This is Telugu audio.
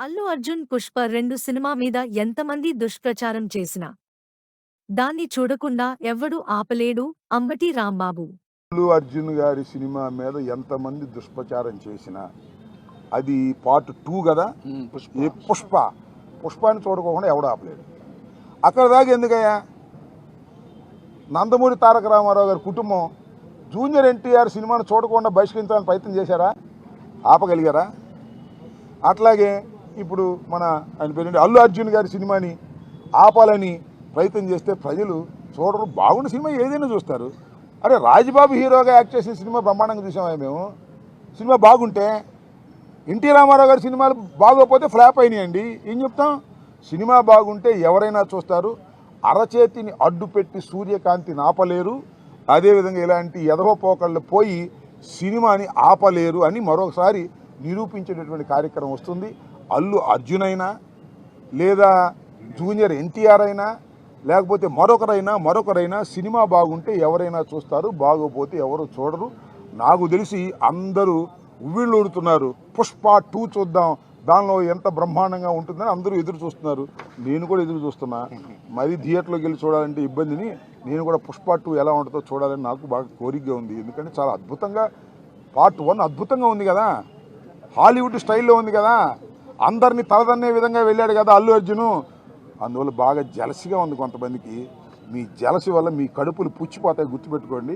అల్లు అర్జున్ పుష్ప 2 సినిమా మీద ఎంతమంది దుష్ప్రచారం చేసినా దాన్ని చూడకుండా ఎవ్వడూ ఆపలేడు అంబటి రాంబాబు. అల్లు అర్జున్ గారి సినిమా మీద ఎంతమంది దుష్ప్రచారం చేసినా అది పార్ట్ 2 కదా. పుష్పాన్ని చూడకోకుండా ఎవడు ఆపలేడు. అక్కడ దాకా ఎందుకయ్యా? నందమూరి తారక రామారావు గారి కుటుంబం జూనియర్ ఎన్టీఆర్ సినిమాను చూడకుండా బహిష్కరించాలని ప్రయత్నం చేశారా? ఆపగలిగారా? అట్లాగే ఇప్పుడు ఆయన పేరు అల్లు అర్జున్ గారి సినిమాని ఆపాలని ప్రయత్నం చేస్తే ప్రజలు చూడరు. బాగున్న సినిమా ఏదైనా చూస్తారు. అరే రాజ్బాబు హీరోగా యాక్ట్ చేసిన సినిమా బ్రహ్మాండంగా చూసామా మేము? సినిమా బాగుంటే ఎన్టీ రామారావు గారి సినిమాలు బాగోకపోతే ఫ్లాప్ అయినాయండి. ఏం చెప్తాం? సినిమా బాగుంటే ఎవరైనా చూస్తారు. అరచేతిని అడ్డుపెట్టి సూర్యకాంతిని ఆపలేరు. అదేవిధంగా ఇలాంటి ఎదవపోకళ్ళు పోయి సినిమాని ఆపలేరు అని మరొకసారి నిరూపించేటటువంటి కార్యక్రమం వస్తుంది. అల్లు అర్జున్ అయినా లేదా జూనియర్ ఎన్టీఆర్ అయినా లేకపోతే మరొకరైనా సినిమా బాగుంటే ఎవరైనా చూస్తారు, బాగోపోతే ఎవరు చూడరు. నాకు తెలిసి అందరూ ఉవ్విళ్ళూరుతున్నారు. పుష్ప 2 చూద్దాం, దానిలో ఎంత బ్రహ్మాండంగా ఉంటుందని అందరూ ఎదురు చూస్తున్నారు. నేను కూడా ఎదురు చూస్తున్నా. మరి థియేటర్లోకి వెళ్ళి చూడాలంటే ఇబ్బందిని నేను కూడా పుష్ప 2 ఎలా ఉంటుందో చూడాలని నాకు బాగా కోరికగా ఉంది. ఎందుకంటే చాలా అద్భుతంగా పార్ట్ 1 అద్భుతంగా ఉంది కదా, హాలీవుడ్ స్టైల్లో ఉంది కదా, అందరినీ తలదన్నే విధంగా వెళ్ళాడు కదా అల్లు అర్జును. అందువల్ల బాగా జలసిగా ఉంది కొంతమందికి. మీ జలసి వల్ల మీ కడుపులు పుచ్చిపోతాయి, గుర్తుపెట్టుకోండి.